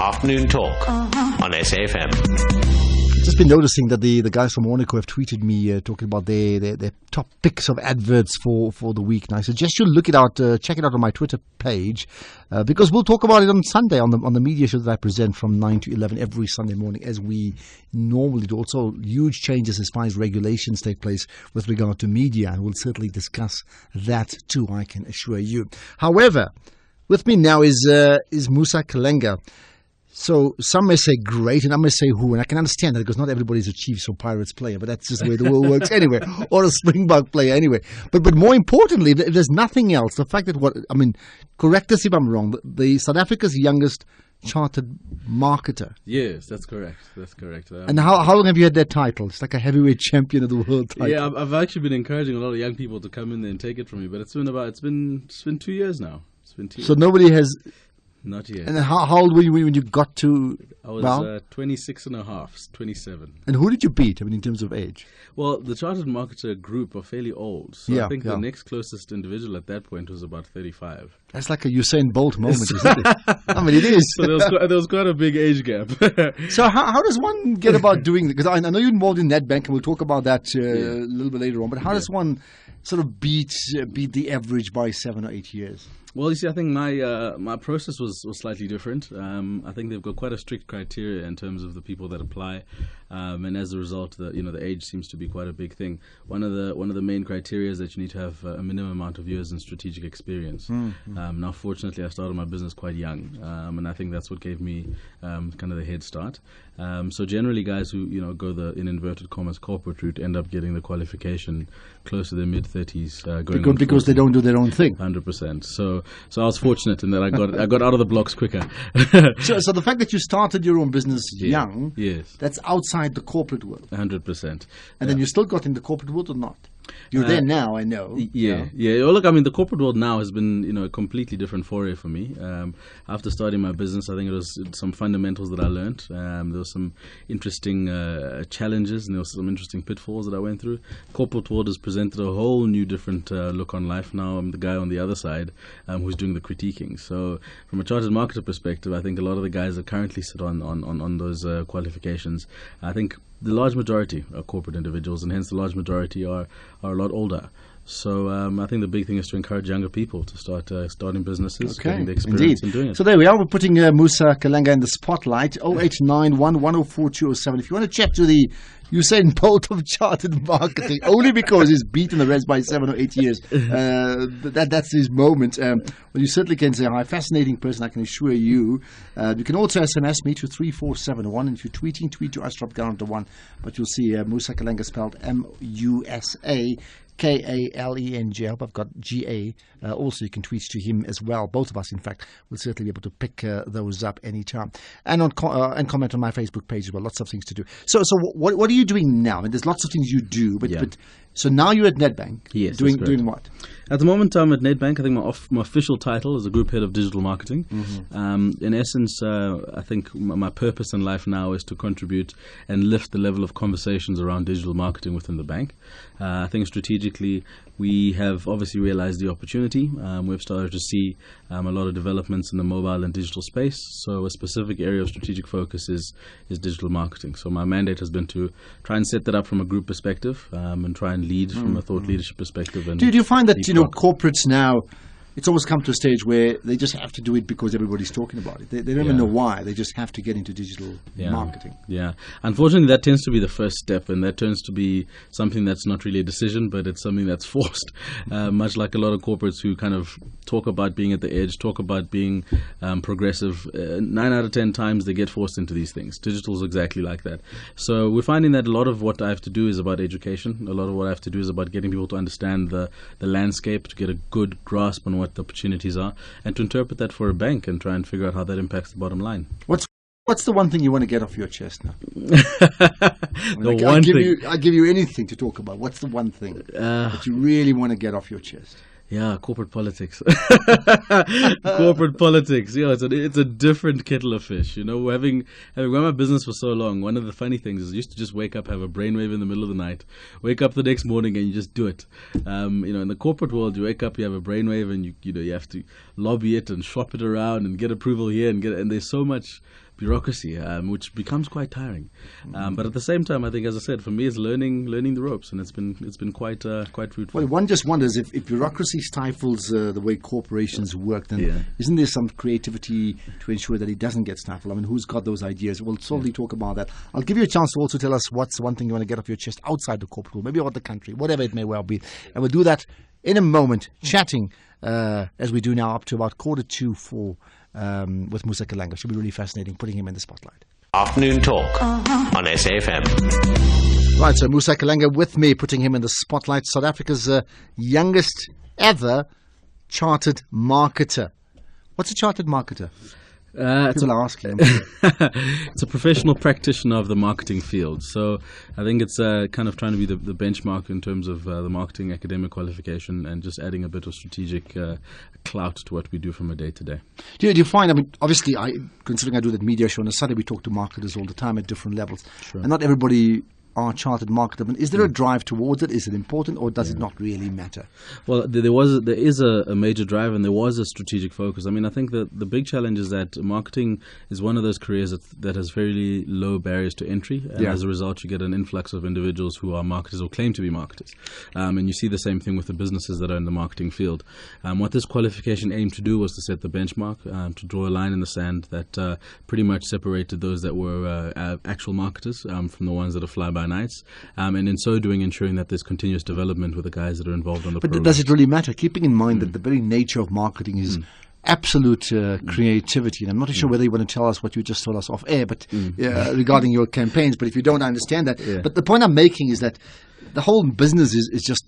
Afternoon Talk on SAFM. Just been noticing that the guys from Monaco have tweeted me talking about their top picks of adverts for the week. And I suggest you look it out, check it out on my Twitter page, because we'll talk about it on Sunday on the media show that I present from 9 to 11 every Sunday morning, as we normally do. Also, huge changes as far as regulations take place with regard to media, and we'll certainly discuss that too, I can assure you. However, with me now is Musa Kalenga. So some may say great, and I may say who, and I can understand that because not everybody's a Chiefs or Pirates player, but that's just the way the world works anyway, or a Springbok player anyway. But more importantly, if there's nothing else, the fact that correct us if I'm wrong, the South Africa's youngest chartered marketer. Yes, that's correct. And how long have you had that title? It's like a heavyweight champion of the world title. Yeah, I've actually been encouraging a lot of young people to come in there and take it from me, but it's been 2 years now. It's been 2 years. So nobody has. Not yet. And how old were you when you got to? I was 26 and a half, 27. And who did you beat, in terms of age? Well, the Chartered Marketer group are fairly old. So I think the next closest individual at that point was about 35. That's like a Usain Bolt moment, isn't it? It is. So there was quite a big age gap. So how does one get about doing it? Because I know you're involved in NetBank, and we'll talk about that a little bit later on. But how does one sort of beat the average by 7 or 8 years? Well, you see, I think my process was slightly different. I think they've got quite a strict criteria in terms of the people that apply, and as a result, the age seems to be quite a big thing. One of the main criteria is that you need to have a minimum amount of years in strategic experience. Now, fortunately, I started my business quite young, and I think that's what gave me kind of the head start. So generally, guys who go the in inverted commas corporate route end up getting the qualification close to their mid-30s, because they don't do their own thing. 100%. So I was fortunate in that I got out of the blocks quicker. So the fact that you started your own business young, yes, that's outside the corporate world. 100%. And then you still got in the corporate world or not? You're there now, I know. Yeah. Well, look, the corporate world now has been, a completely different foray for me. After starting my business, I think it was some fundamentals that I learned. There were some interesting challenges, and there were some interesting pitfalls that I went through. Corporate world has presented a whole new different look on life. Now I'm the guy on the other side who's doing the critiquing. So from a chartered marketer perspective, I think a lot of the guys that currently sit on those qualifications, I think the large majority are corporate individuals, and hence the large majority are a lot older. So I think the big thing is to encourage younger people to start starting businesses, getting the experience and doing it. So there we are. We're putting Musa Kalenga in the spotlight. 0891 104 207. If you want to chat to the Usain Bolt of chartered marketing, only because he's beaten the rest by 7 or 8 years. That's his moment. Well, you certainly can say hi. Fascinating person, I can assure you. You can also SMS me to 3471. And if you're tweeting, tweet to us, drop down to 1. But you'll see Musa Kalenga spelled Musa Kalenga. I hope I've got GA. Also, you can tweet to him as well. Both of us, in fact, will certainly be able to pick those up anytime. And and comment on my Facebook page as well. Lots of things to do. So what are you doing now? There's lots of things you do, but so now you're at NetBank. Yes, doing what? At the moment, I'm at NetBank. I think my official title is a group head of digital marketing. In essence, I think my purpose in life now is to contribute and lift the level of conversations around digital marketing within the bank. I think strategically, we have obviously realized the opportunity. We've started to see a lot of developments in the mobile and digital space. So a specific area of strategic focus is digital marketing. So my mandate has been to try and set that up from a group perspective and try and lead from a thought leadership perspective. And do you find that corporates now, it's almost come to a stage where they just have to do it because everybody's talking about it. They don't even know why. They just have to get into digital marketing. Yeah. Unfortunately, that tends to be the first step, and that tends to be something that's not really a decision, but it's something that's forced. Much like a lot of corporates who kind of talk about being at the edge, talk about being progressive. 9 out of 10 times they get forced into these things. Digital is exactly like that. So we're finding that a lot of what I have to do is about education. A lot of what I have to do is about getting people to understand the landscape, to get a good grasp on what the opportunities are, and to interpret that for a bank and try and figure out how that impacts the bottom line. What's the one thing you want to get off your chest now? I give you anything to talk about. What's the one thing that you really want to get off your chest? Yeah, corporate politics. Corporate politics. Yeah, it's a different kettle of fish. Having run my business for so long, one of the funny things is I used to just wake up, have a brainwave in the middle of the night, wake up the next morning, and you just do it. In the corporate world, you wake up, you have a brainwave, and you have to lobby it and shop it around and get approval here and there's so much bureaucracy, which becomes quite tiring. But at the same time, I think, as I said, for me, it's learning the ropes, and it's been quite fruitful. Well, one just wonders if bureaucracy stifles the way corporations work, then isn't there some creativity to ensure that it doesn't get stifled? I mean, who's got those ideas? We'll slowly talk about that. I'll give you a chance to also tell us what's one thing you want to get off your chest outside the corporate world, maybe about the country, whatever it may well be. And we'll do that in a moment, chatting as we do now up to about 4:45 with Musa Kalenga. Should be really fascinating, putting him in the spotlight. Afternoon Talk on SAFM. Right, so Musa Kalenga with me, putting him in the spotlight. South Africa's youngest ever chartered marketer. What's a chartered marketer? People are asking. It's a professional practitioner of the marketing field. So I think it's kind of trying to be the benchmark in terms of the marketing academic qualification and just adding a bit of strategic clout to what we do from a day to day. Do you find, I mean, obviously, considering I do that media show on a Saturday, we talk to marketers all the time at different levels. Sure. And not everybody are chartered marketer. Is there a drive towards it? Is it important, or does it not really matter? Well, there is a major drive, and there was a strategic focus. I mean, I think that the big challenge is that marketing is one of those careers that has very low barriers to entry, and as a result, you get an influx of individuals who are marketers or claim to be marketers. And you see the same thing with the businesses that are in the marketing field. What this qualification aimed to do was to set the benchmark, to draw a line in the sand that pretty much separated those that were actual marketers from the ones that are fly-by nights, and in so doing ensuring that there's continuous development with the guys that are involved on the program. But does it really matter? Keeping in mind that the very nature of marketing is absolute creativity, and I'm not sure whether you want to tell us what you just told us off air, but regarding your campaigns, but if you don't understand that. But the point I'm making is that the whole business is just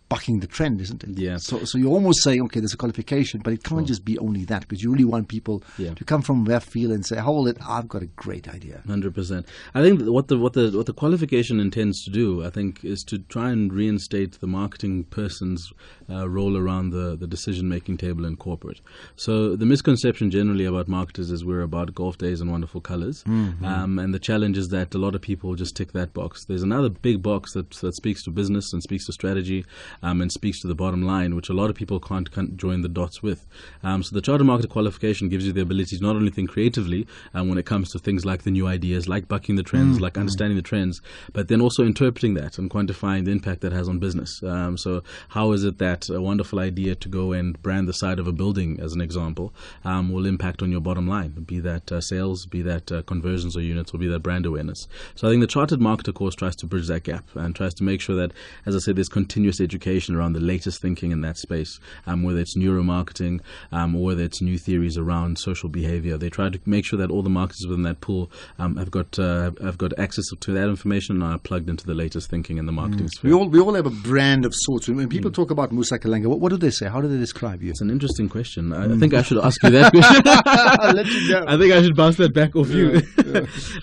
bucking the trend, isn't it? Yeah. So you're almost saying, okay, there's a qualification, but it can't just be only that, because you really want people to come from left field and say, hold it, I've got a great idea. 100%. I think what the qualification intends to do, I think, is to try and reinstate the marketing person's role around the decision-making table in corporate. So the misconception generally about marketers is we're about golf days and wonderful colors, and the challenge is that a lot of people just tick that box. There's another big box that speaks to business and speaks to strategy, and speaks to the bottom line, which a lot of people can't join the dots with. So the Chartered Marketer qualification gives you the ability to not only think creatively when it comes to things like the new ideas, like bucking the trends, like understanding the trends, but then also interpreting that and quantifying the impact that has on business. So how is it that a wonderful idea to go and brand the side of a building, as an example, will impact on your bottom line, be that sales, be that conversions or units, or be that brand awareness. So I think the Chartered Marketer course tries to bridge that gap and tries to make sure that, as I said, there's continuous education around the latest thinking in that space, whether it's neuromarketing or whether it's new theories around social behavior. They try to make sure that all the marketers within that pool have got access to that information and are plugged into the latest thinking in the marketing sphere. We all have a brand of sorts. When people talk about Musa Kalenga, what do they say? How do they describe you? It's an interesting question. I think I should ask you that question. I'll let you go. I think I should bounce that back off you.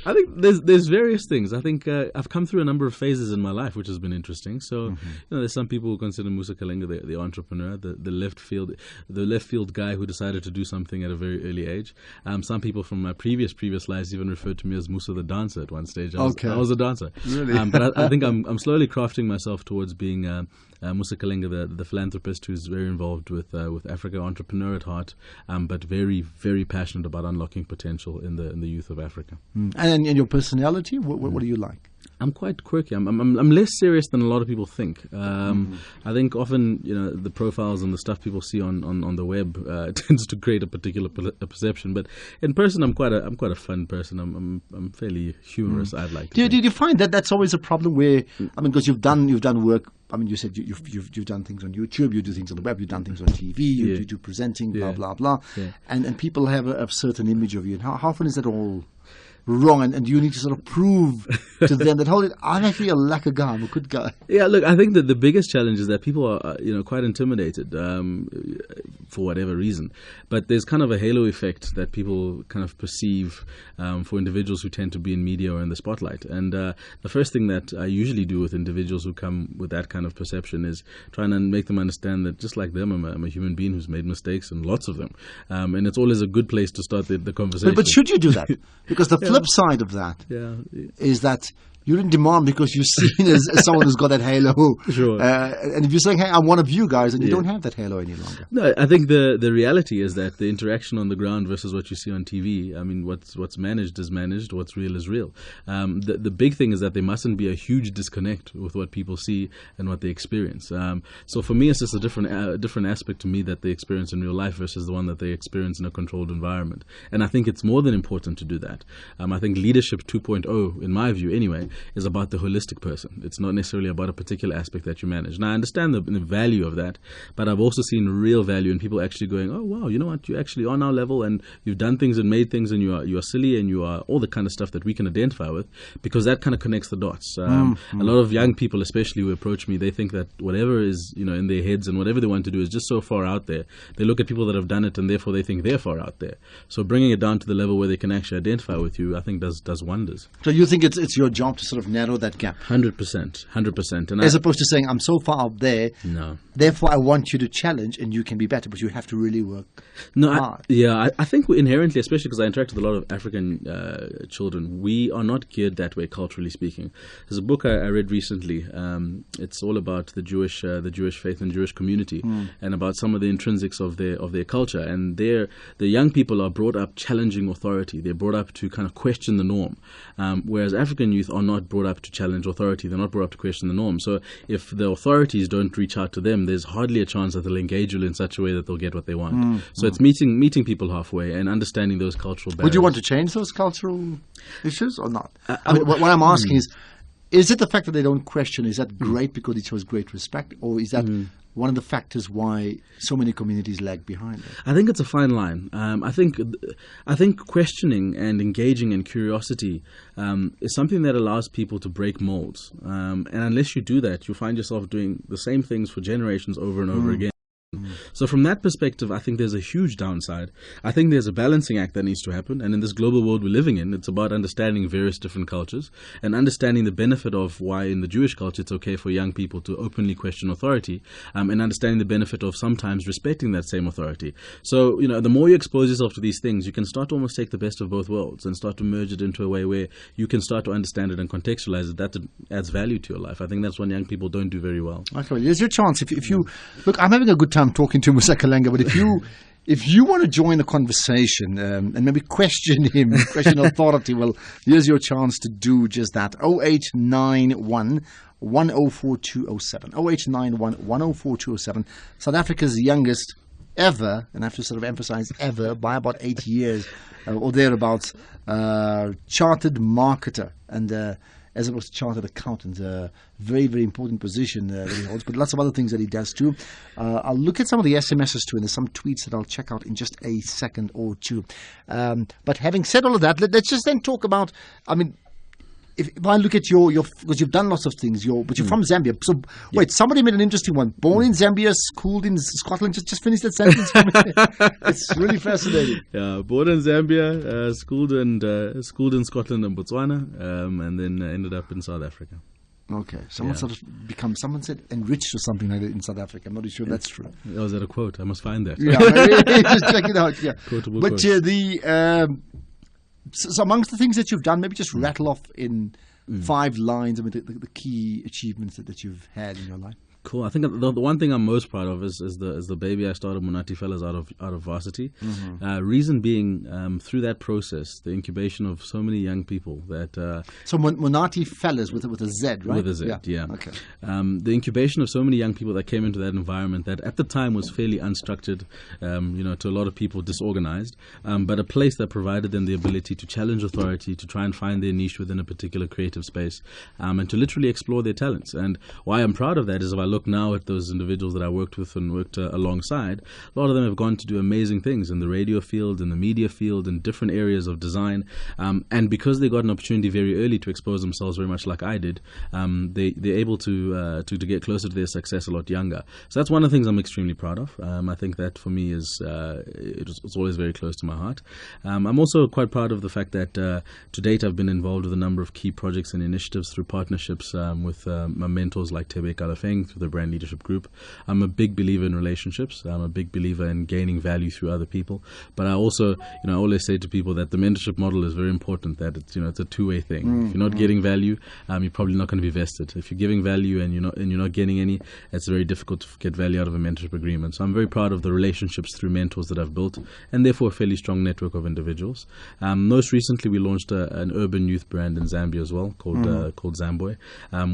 I think there's various things. I think I've come through a number of phases in my life, which has been interesting. So there's some people who consider Musa Kalenga the entrepreneur, the left field guy who decided to do something at a very early age. Some people from my previous lives even referred to me as Musa the dancer at one stage. I was a dancer. Really? But I think I'm slowly crafting myself towards being Musa Kalenga, the philanthropist who's very involved with Africa, entrepreneur at heart, but very, very passionate about unlocking potential in the youth of Africa. And your personality, what do you like? I'm quite quirky. I'm less serious than a lot of people think. I think often, the profiles and the stuff people see on the web tends to create a particular perception. But in person, I'm quite a fun person. I'm fairly humorous. I'd like to. Do you find that that's always a problem? Where because you've done work. You said you've done things on YouTube, you do things on the web, you've done things on TV, you do presenting, blah blah blah, and people have a certain image of you. And how often is that all wrong, and you need to sort of prove to them that, hold it, I'm actually a lacquer guy, I'm a good guy? Yeah, look, I think that the biggest challenge is that people are quite intimidated for whatever reason, but there's kind of a halo effect that people kind of perceive for individuals who tend to be in media or in the spotlight. And the first thing that I usually do with individuals who come with that kind of perception is trying to make them understand that just like them, I'm a human being who's made mistakes, and lots of them, and it's always a good place to start the conversation. But should you do that? Because the flip side of that is that You're in demand because you're seen as someone who's got that halo. Sure. And if you're saying, hey, I'm one of you guys, and you don't have that halo any longer. No, I think the reality is that the interaction on the ground versus what you see on TV, I mean, what's managed is managed, what's real is real. The big thing is that there mustn't be a huge disconnect with what people see and what they experience. So for me, it's just a different aspect to me that they experience in real life versus the one that they experience in a controlled environment. And I think it's more than important to do that. I think leadership 2.0, in my view anyway, is about the holistic person. It's not necessarily about a particular aspect that you manage. Now, I understand the value of that, but I've also seen real value in people actually going, oh, wow, you know what, you're actually on our level and you've done things and made things and you are silly and you are all the kind of stuff that we can identify with, because that kind of connects the dots. A lot of young people, especially who approach me, they think that whatever is in their heads and whatever they want to do is just so far out there. They look at people that have done it and therefore they think they're far out there. So bringing it down to the level where they can actually identify with you, I think does wonders. So you think it's your job to sort of narrow that gap? 100%. And as opposed to saying, I'm so far out there, no, therefore I want you to challenge and you can be better, but you have to really work hard. I think we inherently, especially because I interact with a lot of African children, we are not geared that way culturally speaking. There's a book I read recently. It's all about the Jewish faith and Jewish community, and about some of the intrinsics of their culture. And the young people are brought up challenging authority. They're brought up to kind of question the norm, whereas African youth are not brought up to challenge authority. They're not brought up to question the norm. So if the authorities don't reach out to them, there's hardly a chance that they'll engage you in such a way that they'll get what they want. So it's meeting people halfway and understanding those cultural barriers. Would you want to change those cultural issues or not? I mean, what I'm asking is it the fact that they don't question, is that great because it shows great respect, or is that one of the factors why so many communities lag behind it? I think it's a fine line. I think questioning and engaging in curiosity is something that allows people to break molds. And unless you do that, you'll find yourself doing the same things for generations over and over again. So from that perspective, I think there's a huge downside. I think there's a balancing act that needs to happen. And in this global world we're living in, it's about understanding various different cultures and understanding the benefit of why in the Jewish culture it's okay for young people to openly question authority, and understanding the benefit of sometimes respecting that same authority. So, the more you expose yourself to these things, you can start to almost take the best of both worlds and start to merge it into a way where you can start to understand it and contextualize it. That adds value to your life. I think that's what young people don't do very well. Okay, well, here's your chance. If you look, I'm having a good time talking to Musa Kalenga, but if you want to join the conversation and maybe question him, question authority, well, here's your chance to do just that. 0891 104207. 0891 104207. South Africa's youngest ever, and I have to sort of emphasize ever, by about 8 years or thereabouts, chartered marketer and as opposed to chartered accountant, a very, very important position that he holds, but lots of other things that he does too. I'll look at some of the SMSs too, and there's some tweets that I'll check out in just a second or two. But having said all of that, let's just then talk about, I mean, if I look at your because you've done lots of things, but you're from Zambia. So wait, somebody made an interesting one. Born in Zambia, schooled in Scotland. Just finish that sentence for me. It's really fascinating. Yeah, born in Zambia, schooled in Scotland and Botswana, and then ended up in South Africa. Okay, someone said enriched or something like that in South Africa. I'm not sure that's true. Was that a quote? I must find that. Yeah, just check it out. Yeah, quotable but so amongst the things that you've done, maybe just rattle off in 5 lines, I mean, the key achievements that you've had in your life. Cool. I think the one thing I'm most proud of is the baby I started Monati Fellas out of varsity. Reason being, through that process, the incubation of so many young people that. So Monati Fellas with a Z, right? With a Z, yeah. Okay. The incubation of so many young people that came into that environment that at the time was fairly unstructured, to a lot of people disorganized, but a place that provided them the ability to challenge authority, to try and find their niche within a particular creative space, and to literally explore their talents. And why I'm proud of that is if I look now at those individuals that I worked with and worked alongside, a lot of them have gone to do amazing things in the radio field, in the media field, in different areas of design. And because they got an opportunity very early to expose themselves very much like I did, they're able to get closer to their success a lot younger. So that's one of the things I'm extremely proud of. I think that for me it's always very close to my heart. I'm also quite proud of the fact that to date I've been involved with a number of key projects and initiatives through partnerships with my mentors like Tebe Kalafeng, through the brand leadership group. I'm a big believer in relationships. I'm a big believer in gaining value through other people. But I also, I always say to people that the mentorship model is very important, that it's, it's a two-way thing. If you're not getting value, you're probably not going to be vested. If you're giving value and you're not getting any, it's very difficult to get value out of a mentorship agreement. So I'm very proud of the relationships through mentors that I've built, and therefore a fairly strong network of individuals. Most recently, we launched an urban youth brand in Zambia as well, called Zamboy,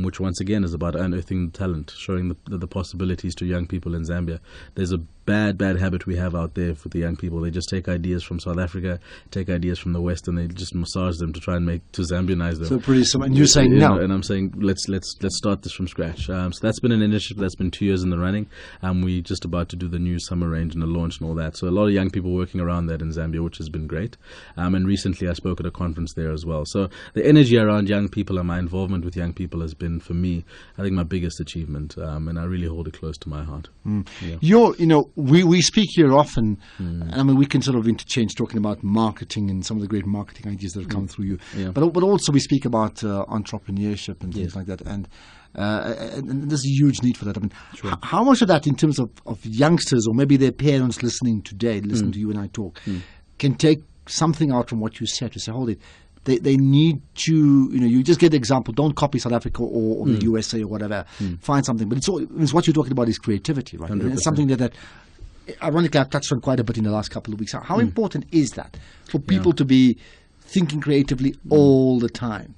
which once again is about unearthing talent, showing the possibilities to young people in Zambia. There's a bad habit we have out there for the young people. They just take ideas from South Africa, take ideas from the West, and they just massage them to try and to Zambianize them. So pretty simple. And you're saying no. And I'm saying let's start this from scratch. So that's been an initiative that's been 2 years in the running. We're just about to do the new summer range and the launch and all that. So a lot of young people working around that in Zambia, which has been great. And recently I spoke at a conference there as well. So the energy around young people and my involvement with young people has been, for me, I think my biggest achievement. And I really hold it close to my heart. Yeah. We speak here often, and I mean, we can sort of interchange talking about marketing and some of the great marketing ideas that have come through you. Yeah. But also we speak about entrepreneurship and things like that. And there's a huge need for that. I mean, how much of that, in terms of youngsters or maybe their parents listening today, listening to you and I talk, can take something out from what you said to say, hold it, they need to, you just get the example, don't copy South Africa or the USA or whatever, find something. But it's what you're talking about is creativity, right? 100%. And it's something that ironically I've touched on quite a bit in the last couple of weeks. How important is that for people to be thinking creatively all the time?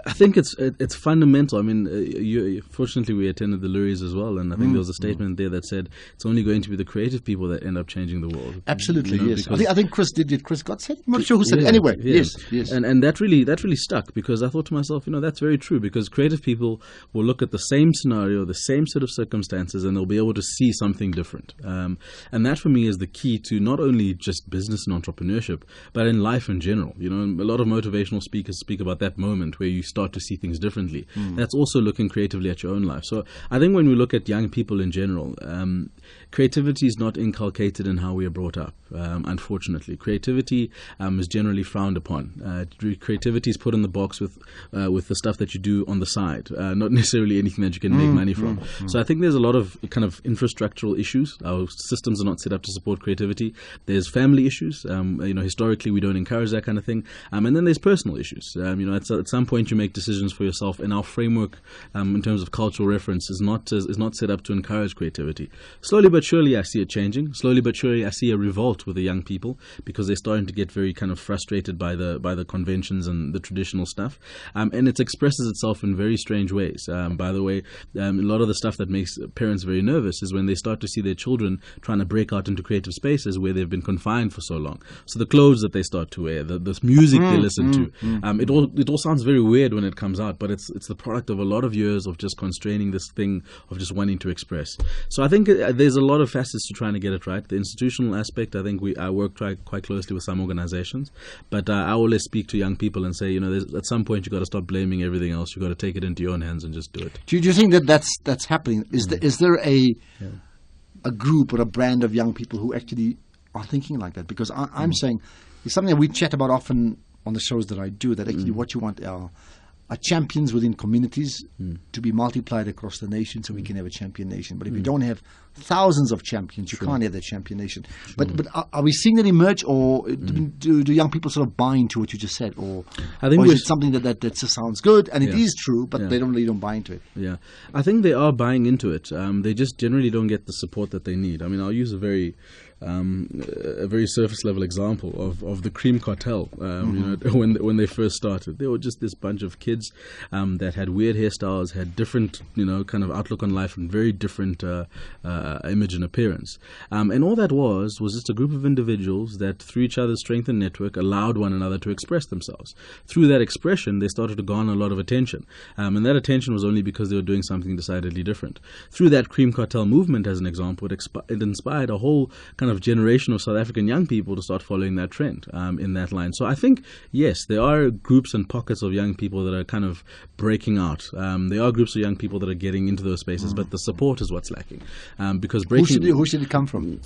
I think it's fundamental. I mean, fortunately we attended the Luries as well, and I think there was a statement there that said it's only going to be the creative people that end up changing the world. Absolutely, yes. I think Chris did Chris Gott say it? I'm not sure who said it. Anyway, yes. And that really stuck, because I thought to myself, that's very true, because creative people will look at the same scenario, the same set of circumstances, and they'll be able to see something different. And that for me is the key to not only just business and entrepreneurship, but in life in general. A lot of motivational speakers speak about that moment where you start to see things differently. That's also looking creatively at your own life. So I think when we look at young people in general, creativity is not inculcated in how we are brought up, unfortunately. Creativity is generally frowned upon. Creativity is put in the box with the stuff that you do on the side, not necessarily anything that you can make money from. So I think there's a lot of kind of infrastructural issues. Our systems are not set up to support creativity. There's family issues. Historically we don't encourage that kind of thing. And then there's personal issues. At some point you make decisions for yourself, and our framework in terms of cultural reference is not set up to encourage creativity. Slowly but surely I see it changing. Slowly but surely I see a revolt with the young people, because they're starting to get very kind of frustrated by the conventions and the traditional stuff. And it expresses itself in very strange ways. By the way, a lot of the stuff that makes parents very nervous is when they start to see their children trying to break out into creative spaces where they've been confined for so long. So the clothes that they start to wear, the music they listen to, it all sounds very weird when it comes out, but it's the product of a lot of years of just constraining this thing of just wanting to express. So I think there's a lot of facets to trying to get it right. The institutional aspect, I think I work quite closely with some organizations, but I always speak to young people and say, at some point you got to stop blaming everything else. You got to take it into your own hands and just do it. Do you think that's happening? Is there a group or a brand of young people who actually are thinking like that? Because I'm saying it's something that we chat about often on the shows that I do, that actually what you want are champions within communities to be multiplied across the nation, so we can have a champion nation. But if you don't have thousands of champions, you can't have that champion nation. But are we seeing that emerge, or do young people sort of buy into what you just said, or is it something that just sounds good and it is true, but they don't buy into it? Yeah, I think they are buying into it. They just generally don't get the support that they need. I mean, I'll use a very surface level example of the Cream Cartel. When they first started, they were just this bunch of kids that had weird hairstyles, had different kind of outlook on life, and very different image and appearance. And all that was just a group of individuals that, through each other's strength and network, allowed one another to express themselves. Through that expression, they started to garner a lot of attention, and that attention was only because they were doing something decidedly different. Through that Cream Cartel movement, as an example, it inspired a whole kind kind of generation of South African young people to start following that trend in that line. So I think, yes, there are groups and pockets of young people that are kind of breaking out. There are groups of young people that are getting into those spaces, but the support is what's lacking. Because who should it come from?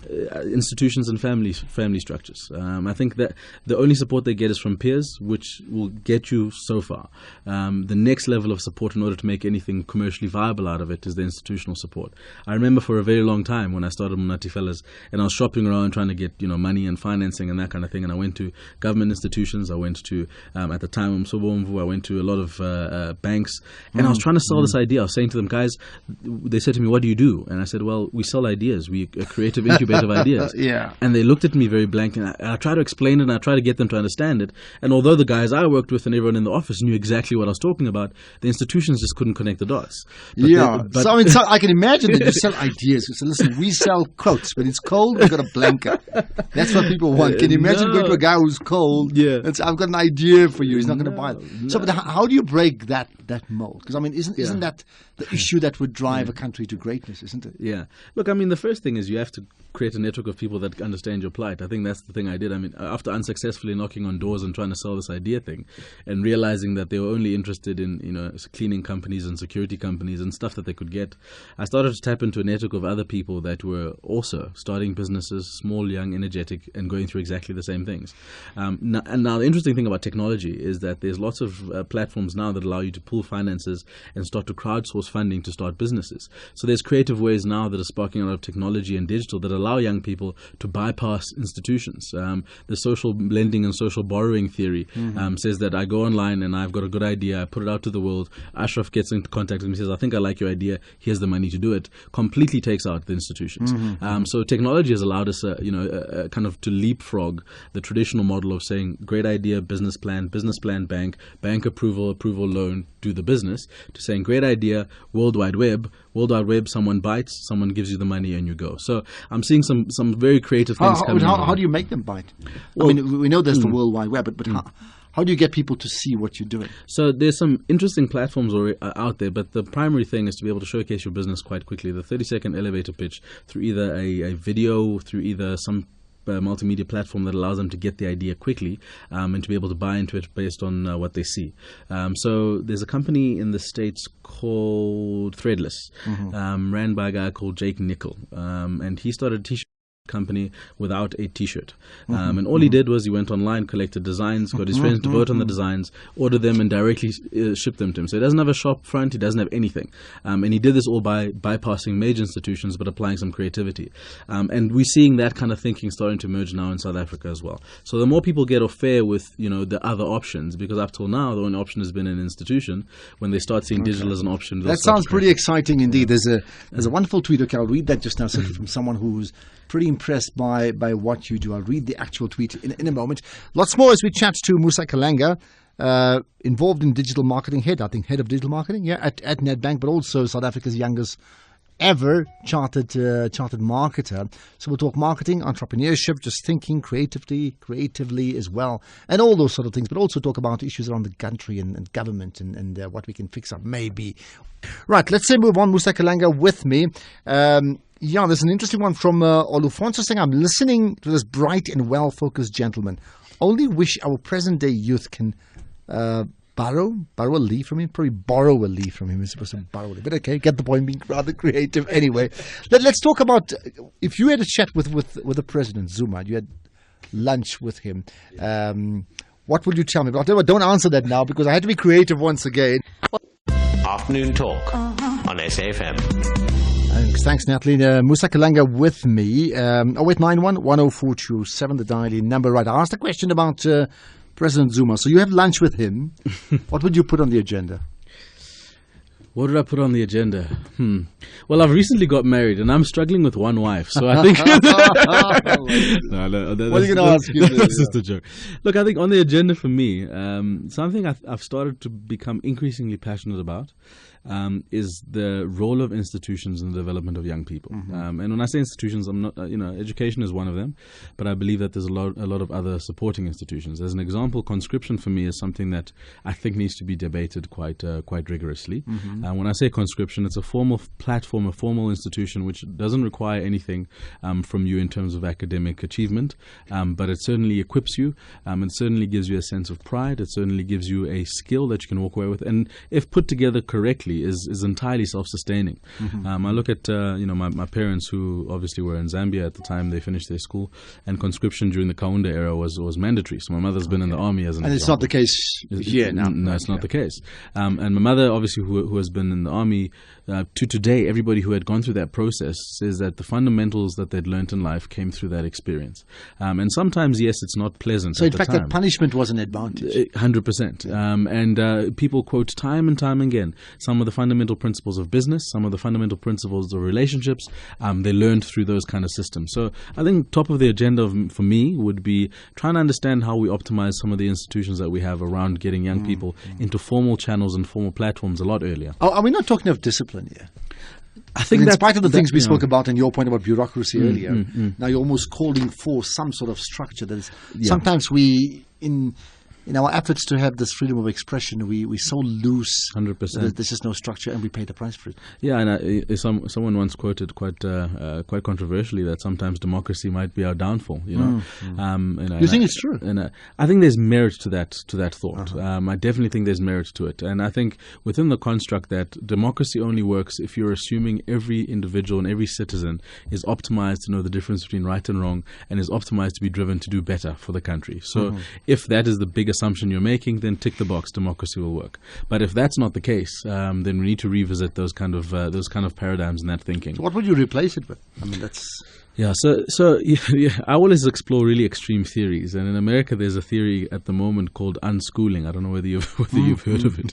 Institutions and family structures. I think that the only support they get is from peers, which will get you so far. The next level of support in order to make anything commercially viable out of it is the institutional support. I remember for a very long time when I started Mnati Fellas, and I was shopping around trying to get money and financing and that kind of thing, and I went to government institutions, I went to at the time I went to a lot of banks, and I was trying to sell this idea. I was saying to them, guys, they said to me, what do you do? And I said, well, we sell ideas. We a creative incubator of ideas. Yeah. And they looked at me very blank, and I tried to explain it, and I tried to get them to understand it. And although the guys I worked with and everyone in the office knew exactly what I was talking about, the institutions just couldn't connect the dots. So I can imagine that you sell ideas. So listen, we sell quotes. When it's cold, we've got a blanket. That's what people want. Can you imagine going to a guy who's cold and say, I've got an idea for you. He's not going to buy it. So but how do you break that mold? Because, I mean, isn't that the issue that would drive a country to greatness, isn't it? Yeah. Look, I mean, the first thing is you have to create a network of people that understand your plight. I think that's the thing I did. I mean, after unsuccessfully knocking on doors and trying to sell this idea thing and realizing that they were only interested in, cleaning companies and security companies and stuff that they could get, I started to tap into a network of other people that were also starting businesses, small, young, energetic, and going through exactly the same things. Now the interesting thing about technology is that there's lots of platforms now that allow you to pool finances and start to crowdsource funding to start businesses. So there's creative ways now that are sparking out of technology and digital that allow young people to bypass institutions. The social lending and social borrowing theory says that I go online and I've got a good idea, I put it out to the world, Ashraf gets into contact with me, says, I think I like your idea, here's the money to do it, completely takes out the institutions. So technology has allowed us kind of to leapfrog the traditional model of saying great idea, business plan, bank approval, loan, do the business, to saying great idea, World Wide Web, someone bites, someone gives you the money and you go. So I'm seeing some very creative things coming. How do you make them bite? Well, I mean, we know there's the World Wide Web, but how do you get people to see what you're doing? So there's some interesting platforms out there, but the primary thing is to be able to showcase your business quite quickly. The 30-second elevator pitch through either a video, through either some multimedia platform that allows them to get the idea quickly and to be able to buy into it based on what they see. So there's a company in the States called Threadless, ran by a guy called Jake Nickel, and he started a t-shirt company without a t-shirt, and all he did was he went online, collected designs, got his friends to vote on the designs, ordered them and directly shipped them to him. So he doesn't have a shop front, he doesn't have anything, and he did this all by bypassing major institutions but applying some creativity, and we're seeing that kind of thinking starting to emerge now in South Africa as well. So the more people get fair with the other options, because up till now the only option has been an institution, when they start seeing digital as an option, that sounds pretty exciting indeed. There's a wonderful tweet. Okay, I'll read that just now, simply from someone who's pretty impressed by what you do. I'll read the actual tweet in a moment. Lots more as we chat to Musa Kalenga, involved in digital marketing, head of digital marketing, at Nedbank, but also South Africa's youngest ever chartered marketer. So we'll talk marketing, entrepreneurship, just thinking creatively as well, and all those sort of things, but also talk about issues around the country and government and what we can fix up maybe. Right, let's say move on. Musa Kalenga with me. There's an interesting one from Olufonso saying, I'm listening to this bright and well-focused gentleman. Only wish our present-day youth can borrow a leaf from him. Probably borrow a leaf from him. It's supposed to borrow a leaf. But okay, get the point, being rather creative. Anyway, let's talk about, if you had a chat with the president, Zuma, you had lunch with him, what would you tell me? But don't answer that now, because I had to be creative once again. Afternoon Talk on SAFM. Thanks, Natalie. Musa Kalenga with me. 0891 104227, the dial-in number. Right, I asked a question about President Zuma. So you have lunch with him. What would you put on the agenda? What did I put on the agenda? Well, I've recently got married, and I'm struggling with one wife. So I think... What are you going to ask you? That's just a joke. Look, I think on the agenda for me, something I've started to become increasingly passionate about is the role of institutions in the development of young people. And when I say institutions, I'm not, education is one of them, but I believe that there's a lot of other supporting institutions. As an example, conscription for me is something that I think needs to be debated quite rigorously. When I say conscription, it's a formal platform, a formal institution which doesn't require anything from you in terms of academic achievement, but it certainly equips you. It certainly gives you a sense of pride. It certainly gives you a skill that you can walk away with, and if put together correctly, is entirely self-sustaining. I look at my parents, who obviously were in Zambia at the time they finished their school, and conscription during the Kaunda era was mandatory. So my mother's been in the army as an and example. it's not the case here now. No, it's not the case. And my mother, obviously, who has been in the army to today, everybody who had gone through that process says that the fundamentals that they'd learnt in life came through that experience. And sometimes, yes, it's not pleasant. So at in the fact, time. that punishment was an advantage. 100%. And people quote time and time again some of the fundamental principles of business, some of the fundamental principles of relationships. They learned through those kind of systems. So I think top of the agenda for me would be trying to understand how we optimize some of the institutions that we have around getting young people into formal channels and formal platforms a lot earlier. Oh, are we not talking of discipline here? I think in spite of the things we spoke about and your point about bureaucracy earlier, now you're almost calling for some sort of structure that is. Sometimes we in our efforts to have this freedom of expression, we're so loose. 100%. There's just no structure, and we pay the price for it. Yeah, and someone once quoted quite controversially that sometimes democracy might be our downfall. You think it's true? And I think there's merit to that thought. I definitely think there's merit to it, and I think within the construct that democracy only works if you're assuming every individual and every citizen is optimized to know the difference between right and wrong, and is optimized to be driven to do better for the country. So if that is the big assumption you're making, then tick the box, democracy will work. But if that's not the case, then we need to revisit those kind of paradigms and that thinking. So what would you replace it with? I mean, that's... Yeah, so I always explore really extreme theories, and in America there's a theory at the moment called unschooling. I don't know whether you've heard of it.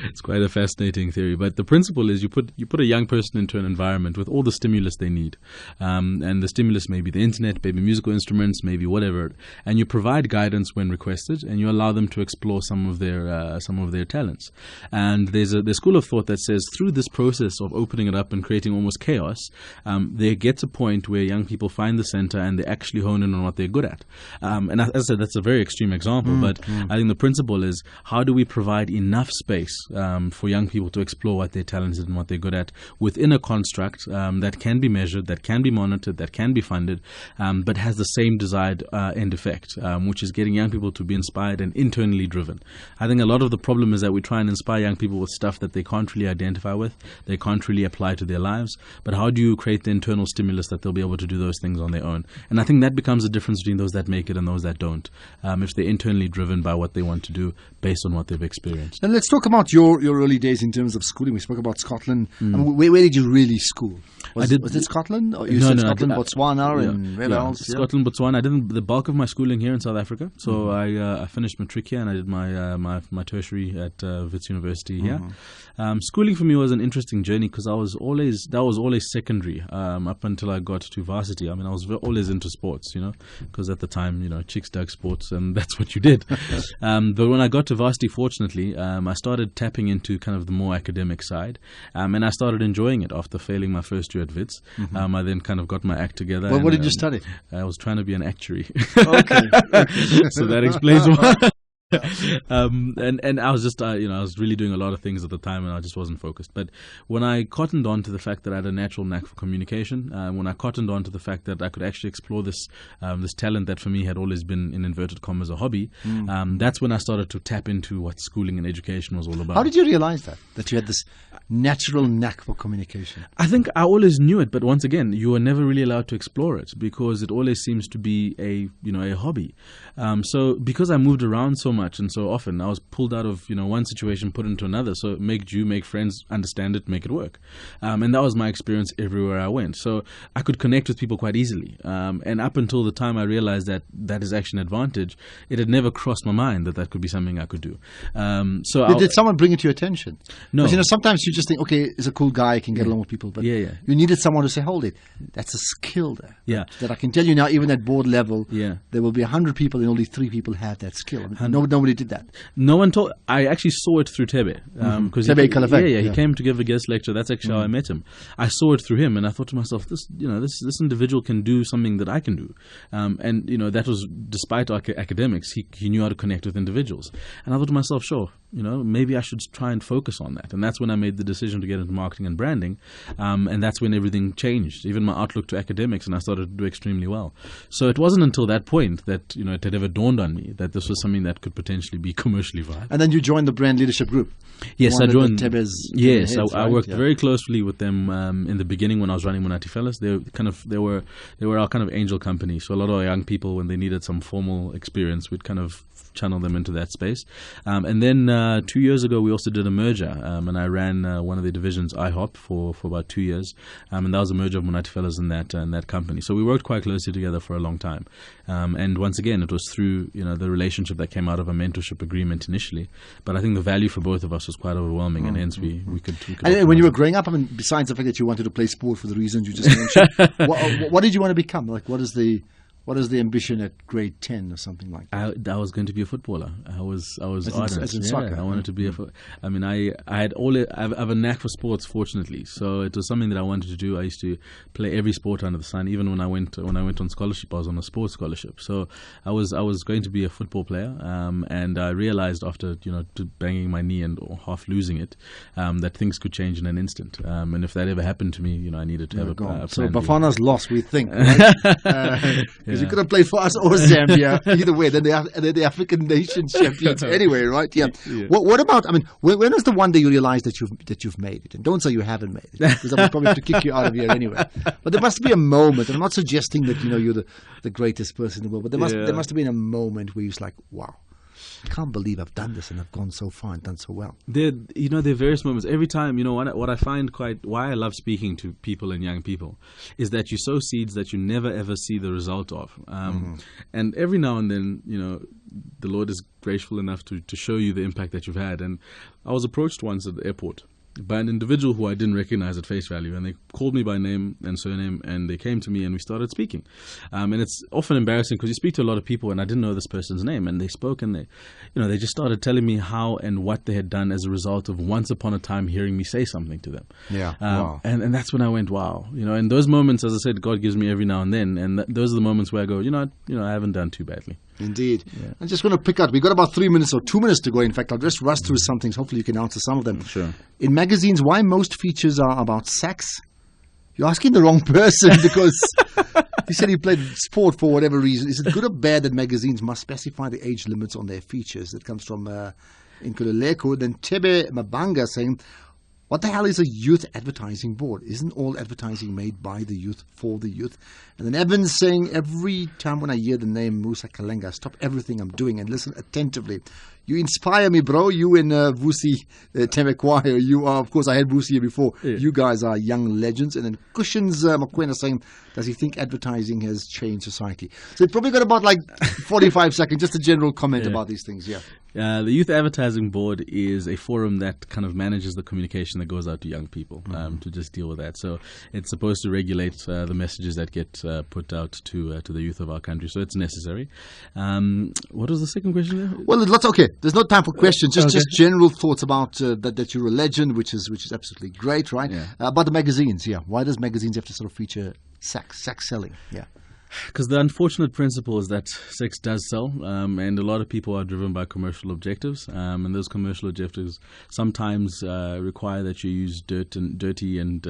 It's quite a fascinating theory, but the principle is you put a young person into an environment with all the stimulus they need, and the stimulus may be the internet, maybe musical instruments, maybe whatever, and you provide guidance when requested, and you allow them to explore some of their talents. And there's a school of thought that says through this process of opening it up and creating almost chaos, there gets a point where young people find the center and they actually hone in on what they're good at. And as I said, that's a very extreme example, but I think the principle is how do we provide enough space for young people to explore what they're talented and what they're good at within a construct that can be measured, that can be monitored, that can be funded, but has the same desired end effect, which is getting young people to be inspired and internally driven. I think a lot of the problem is that we try and inspire young people with stuff that they can't really identify with, they can't really apply to their lives, but how do you create the internal stimulus that they'll be able to do those things on their own? And I think that becomes the difference between those that make it and those that don't, if they're internally driven by what they want to do based on what they've experienced. And let's talk about your early days in terms of schooling. We spoke about Scotland. I mean, where did you really school? Was it Scotland? Or you said Scotland, Botswana, and where else? Scotland, Botswana. I did the bulk of my schooling here in South Africa. So I finished matric here and I did my tertiary at Wits University here. Schooling for me was an interesting journey because that was always secondary up until I got to varsity. I mean, I was always into sports, because at the time, chicks dug sports and that's what you did. But when I got to varsity, fortunately, I started tapping into kind of the more academic side, and I started enjoying it after failing my first year at Wits. I then kind of got my act together. Well, what did you study? I was trying to be an actuary. Okay. So that explains why. And I was just, I was really doing a lot of things at the time and I just wasn't focused. But when I cottoned on to the fact that I had a natural knack for communication, when I cottoned on to the fact that I could actually explore this talent that for me had always been, in inverted commas, a hobby, that's when I started to tap into what schooling and education was all about. How did you realize that you had this natural knack for communication? I think I always knew it, but once again, you were never really allowed to explore it because it always seems to be a hobby. So because I moved around so much and so often, I was pulled out of one situation, put into another. So make friends, understand it, make it work, and that was my experience everywhere I went. So I could connect with people quite easily, and up until the time I realized that is actually an advantage, it had never crossed my mind that could be something I could do. Did someone bring it to your attention? No. Because, sometimes you just think, okay, he's a cool guy, he can get along with people, but you needed someone to say, hold it, that's a skill there. That I can tell you now, even at board level, there will be 100 people and only 3 people have that skill. I mean, nobody did that. No one told. I actually saw it through Tebe. Tebe Kalafeng. He came to give a guest lecture. That's actually how I met him. I saw it through him, and I thought to myself, this individual can do something that I can do. And that was despite our academics. He knew how to connect with individuals. And I thought to myself, sure, maybe I should try and focus on that. And that's when I made the decision to get into marketing and branding. And that's when everything changed, even my outlook to academics, and I started to do extremely well. So it wasn't until that point that it had ever dawned on me that this was something that could potentially be commercially viable. And then you joined the brand leadership group. Yes, I joined. Yes, I worked very closely with them in the beginning when I was running Monati Fellas. They were our kind of angel company. So a lot of our young people, when they needed some formal experience, we'd kind of channel them into that space. And then 2 years ago, we also did a merger, and I ran one of the divisions, IHOP, for about 2 years. And that was a merger of Monati Fellas in that company. So we worked quite closely together for a long time. And once again, it was through the relationship that came out of a mentorship agreement initially. But I think the value for both of us was quite overwhelming, and hence we could. And when you were growing up, I mean, besides the fact that you wanted to play sport for the reasons you just mentioned, what did you want to become? Like, what is the ambition at grade 10 or something like that? I was going to be a footballer. I was ardent. As in soccer. I wanted to be I mean, I have a knack for sports, fortunately. So it was something that I wanted to do. I used to play every sport under the sun. Even when I went on scholarship, I was on a sports scholarship. So I was going to be a football player. And I realized after banging my knee and half losing it, that things could change in an instant. And if that ever happened to me, I needed to have a plan. So Bafana's lost, we think. Right? Because you could have played for us or Zambia. Either way, they're the African nation champions anyway, right? Yeah. What about? I mean, when was the one day you realized that you've made it? And don't say you haven't made it, because I would probably have to kick you out of here anyway. But there must be a moment. And I'm not suggesting that you're the greatest person in the world, but there must have been a moment where you're like, wow, I can't believe I've done this and I've gone so far and done so well. There are various moments. Every time, what I find why I love speaking to people and young people is that you sow seeds that you never ever see the result of. And every now and then, the Lord is graceful enough to show you the impact that you've had. And I was approached once at the airport by an individual who I didn't recognize at face value, and they called me by name and surname, and they came to me and we started speaking. And it's often embarrassing because you speak to a lot of people and I didn't know this person's name, and they spoke and they just started telling me how and what they had done as a result of once upon a time hearing me say something to them. Yeah. Wow. And that's when I went, wow. And those moments, as I said, God gives me every now and then, and those are the moments where I go, I haven't done too badly. Indeed. Yeah. I'm just going to pick out. We've got about 3 minutes or 2 minutes to go. In fact, I'll just rush through some things. Hopefully you can answer some of them. Sure. In magazines, why most features are about sex? You're asking the wrong person, because you said you played sport for whatever reason. Is it good or bad that magazines must specify the age limits on their features? That comes from Nkululeko. Then Tebe Mabanga saying, what the hell is a youth advertising board? Isn't all advertising made by the youth for the youth? And then Evans saying, every time when I hear the name Musa Kalenga, I stop everything I'm doing and listen attentively. You inspire me, bro. You and Vusi Temekwayo. You are, of course, I had Vusi here before. Yeah. You guys are young legends. And then Cushions Makwena saying, does he think advertising has changed society? So it's probably got about 45 seconds, just a general comment about these things. Yeah. The Youth Advertising Board is a forum that kind of manages the communication that goes out to young people to just deal with that. So it's supposed to regulate the messages that get put out to the youth of our country. So it's necessary. What was the second question there? Well, there's lots. Okay, there's no time for questions. Just general thoughts about that you're a legend, which is absolutely great, right? Yeah. About the magazines, why does magazines have to sort of feature sex selling? Yeah. Because the unfortunate principle is that sex does sell, and a lot of people are driven by commercial objectives, and those commercial objectives sometimes require that you use dirty and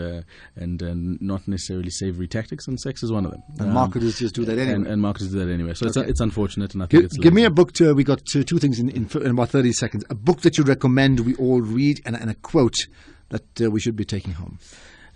not necessarily savory tactics, and sex is one of them. And marketers just do that anyway. And marketers do that anyway. So it's unfortunate, and I think it's give me a book. We got two things in about 30 seconds. A book that you recommend we all read, and a quote that we should be taking home.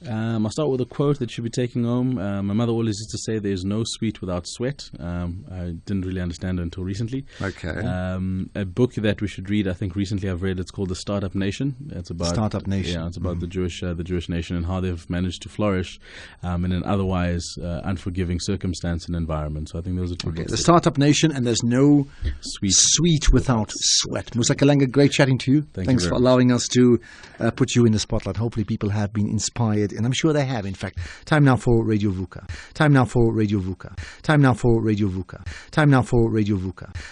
I'll start with a quote that you should be taking home. My mother always used to say, there's no sweet without sweat. I didn't really understand it until recently. Okay. A book that we should read, I think recently I've read, it's called The Startup Nation. It's about Startup Nation. Yeah, it's about the Jewish nation and how they've managed to flourish in an otherwise unforgiving circumstance and environment. So I think those are two books. The Startup Nation, and there's no sweet without sweat. Musa Kalenga, great chatting to you. Thanks for allowing us to put you in the spotlight. Hopefully people have been inspired, and I'm sure they have, in fact. Time now for Radio VUCA. Time now for Radio VUCA. Time now for Radio VUCA. Time now for Radio VUCA.